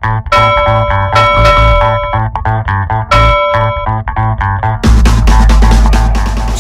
What's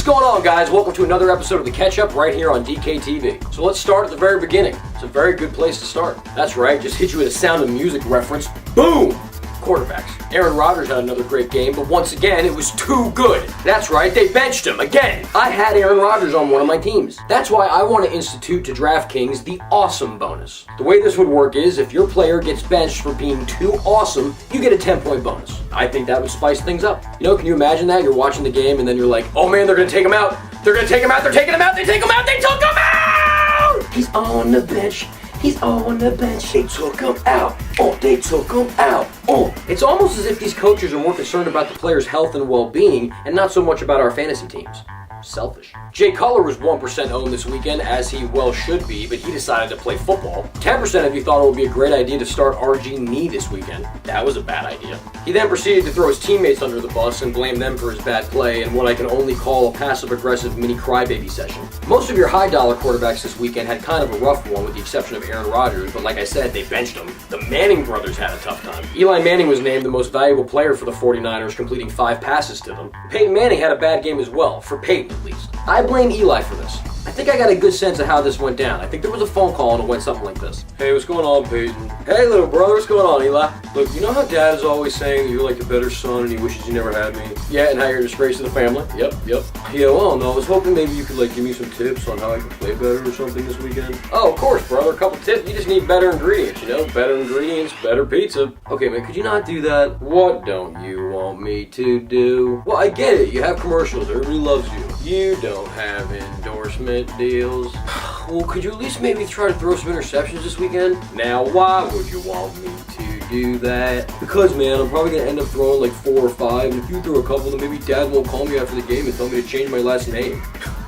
going on, guys? Welcome to another episode of The Catch-Up right here on DKTV. So let's start at the very beginning. It's a very good place to start. That's right, just hit you with a Sound of Music reference. Boom! Quarterbacks. Aaron Rodgers had another great game, but once again, it was too good. That's right, they benched him again. I had Aaron Rodgers on one of my teams. That's why I want to institute to DraftKings the awesome bonus. The way this would work is if your player gets benched for being too awesome, you get a 10-point bonus. I think that would spice things up. You know, can you imagine that? You're watching the game and then you're like, oh man, they're going to take him out. They're going to take him out. They're taking him out. They take him out. They took him out. He's on the bench. He's on the bench. They took him out. Oh, they took him out. Oh. It's almost as if these coaches are more concerned about the players' health and well-being and not so much about our fantasy teams. Selfish. Jay Cutler was 1% owned this weekend, as he well should be, but he decided to play football. 10% of you thought it would be a great idea to start RG&E this weekend. That was a bad idea. He then proceeded to throw his teammates under the bus and blame them for his bad play in what I can only call a passive-aggressive mini crybaby session. Most of your high-dollar quarterbacks this weekend had kind of a rough one with the exception of Aaron Rodgers, but like I said, they benched him. The Manning brothers had a tough time. Eli Manning was named the most valuable player for the 49ers, completing 5 passes to them. Peyton Manning had a bad game as well, for Peyton at least. I blame Eli for this. I think I got a good sense of how this went down. I think there was a phone call and it went something like this. Hey, what's going on, Peyton? Hey, little brother, what's going on, Eli? Look, you know how Dad is always saying that you're like the better son and he wishes you never had me? Yeah, and how you're a disgrace to the family? Yep. Yeah, well, no, I was hoping maybe you could like give me some tips on how I can play better or something this weekend. Oh, of course, brother, a couple tips. You just need better ingredients, you know? Better ingredients, better pizza. Okay, man, could you not do that? What don't you want me to do? Well, I get it. You have commercials. Everybody loves you. You don't have endorsement deals. Well, could you at least maybe try to throw some interceptions this weekend? Now, why would you want me to do that? Because, man, I'm probably going to end up throwing like 4 or 5, and if you throw a couple, then maybe Dad won't call me after the game and tell me to change my last name.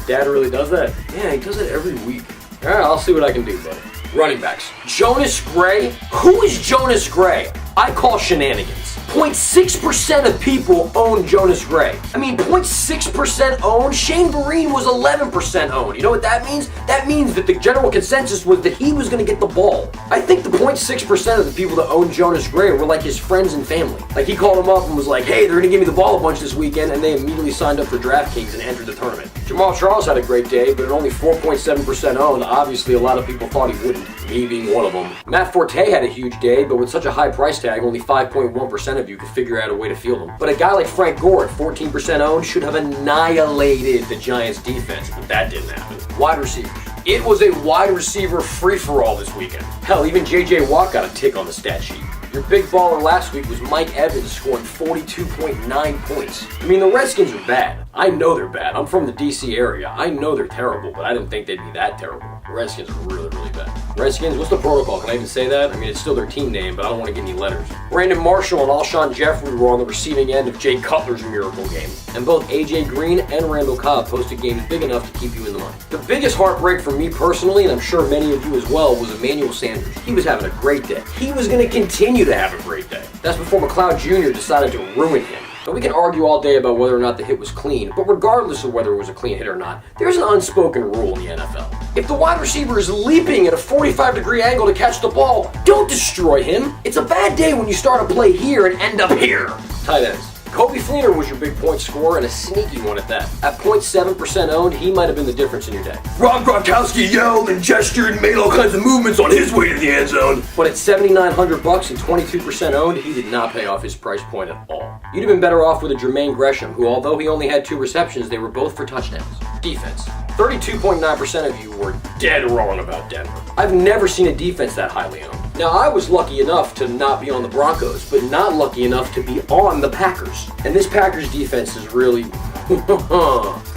Dad really does that? Yeah, he does it every week. All right, I'll see what I can do, buddy. Running backs. Jonas Gray? Who is Jonas Gray? I call shenanigans. 0.6% of people own Jonas Gray. I mean, 0.6% owned? Shane Vereen was 11% owned. You know what that means? That means that the general consensus was that he was going to get the ball. I think the 0.6% of the people that owned Jonas Gray were like his friends and family. Like, he called them up and was like, hey, they're going to give me the ball a bunch this weekend, and they immediately signed up for DraftKings and entered the tournament. Jamal Charles had a great day, but at only 4.7% owned, obviously a lot of people thought he wouldn't, me being one of them. Matt Forte had a huge day, but with such a high price tag, only 5.1% of you could figure out a way to field him. But a guy like Frank Gore at 14% owned should have annihilated the Giants defense, but that didn't happen. Wide receivers. It was a wide receiver free-for-all this weekend. Hell, even J.J. Watt got a tick on the stat sheet. Your big baller last week was Mike Evans scoring 42.9 points. I mean, the Redskins are bad. I know they're bad. I'm from the D.C. area. I know they're terrible, but I didn't think they'd be that terrible. The Redskins are really, really bad. Redskins, what's the protocol? Can I even say that? I mean, it's still their team name, but I don't want to get any letters. Brandon Marshall and Alshon Jeffrey were on the receiving end of Jay Cutler's miracle game. And both A.J. Green and Randall Cobb posted games big enough to keep you in the money. The biggest heartbreak for me personally, and I'm sure many of you as well, was Emmanuel Sanders. He was having a great day. He was going to continue to have a great day. That's before McLeod Jr. decided to ruin him. Now, we can argue all day about whether or not the hit was clean, but regardless of whether it was a clean hit or not, there's an unspoken rule in the NFL. If the wide receiver is leaping at a 45-degree angle to catch the ball, don't destroy him. It's a bad day when you start a play here and end up here. Tight ends. Kobe Fleener was your big point scorer, and a sneaky one at that. At 0.7% owned, he might have been the difference in your day. Rob Gronkowski yelled and gestured and made all kinds of movements on his way to the end zone. But at $7,900 and 22% owned, he did not pay off his price point at all. You'd have been better off with a Jermaine Gresham, who, although he only had 2 receptions, they were both for touchdowns. Defense. 32.9% of you were dead wrong about Denver. I've never seen a defense that highly owned. Now, I was lucky enough to not be on the Broncos, but not lucky enough to be on the Packers. And this Packers defense is really...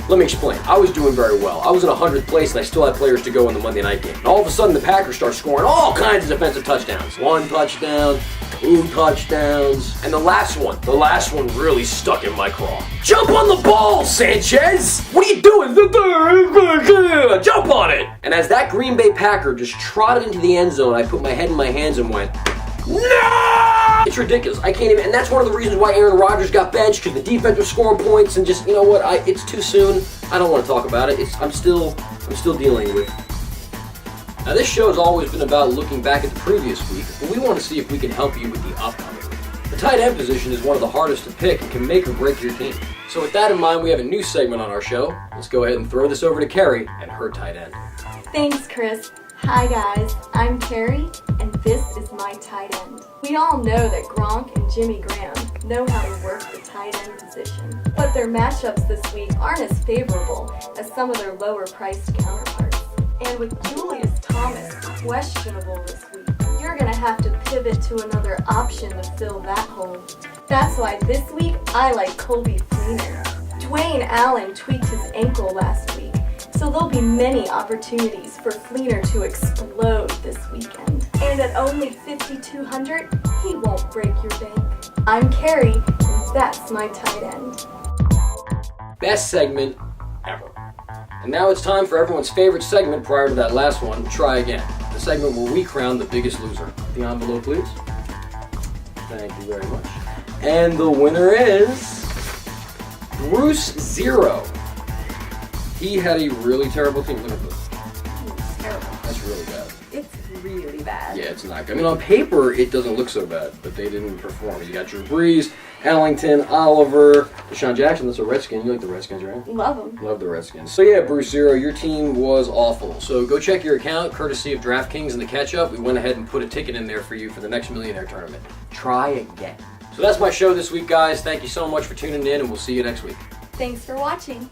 Let me explain. I was doing very well. I was in 100th place and I still had players to go in the Monday night game. And all of a sudden the Packers start scoring all kinds of defensive touchdowns. 1 touchdown, 2 touchdowns, and the last one really stuck in my craw. Jump on the ball, Sanchez! What are you doing? Jump on it! And as that Green Bay Packer just trotted into the end zone, I put my head in my hands and went, no! It's ridiculous. I can't even, and that's one of the reasons why Aaron Rodgers got benched, because the defense was scoring points, and just, you know what, it's too soon. I don't want to talk about it. I'm still dealing with Now this show has always been about looking back at the previous week, but we want to see if we can help you with the upcoming week. The tight end position is one of the hardest to pick and can make or break your team. So with that in mind, we have a new segment on our show. Let's go ahead and throw this over to Carrie and her tight end. Thanks, Chris. Hi guys, I'm Carrie, and this is my tight end. We all know that Gronk and Jimmy Graham know how to work the tight end position, but their matchups this week aren't as favorable as some of their lower-priced counterparts. And with Julius Thomas questionable this week, you're going to have to pivot to another option to fill that hole. That's why this week I like Colby Fleener. Dwayne Allen tweaked his ankle last week, so there'll be many opportunities for Fleener to explode this weekend. And at only $5,200, he won't break your bank. I'm Carrie, and that's my tight end. Best segment ever. And now it's time for everyone's favorite segment prior to that last one, Try Again. The segment where we crown the biggest loser. The envelope, please. Thank you very much. And the winner is Bruce Zero. He had a really terrible team. Look at this. It's terrible. That's really bad. It's really bad. Yeah, it's not good. I mean, on paper, it doesn't look so bad, but they didn't perform. You got Drew Brees, Ellington, Oliver, Deshaun Jackson. That's a Redskin. You like the Redskins, right? Love them. Love the Redskins. So yeah, Bruce Zero, your team was awful. So go check your account, courtesy of DraftKings and the Catch-Up. We went ahead and put a ticket in there for you for the next Millionaire Tournament. Try again. So that's my show this week, guys. Thank you so much for tuning in, and we'll see you next week. Thanks for watching.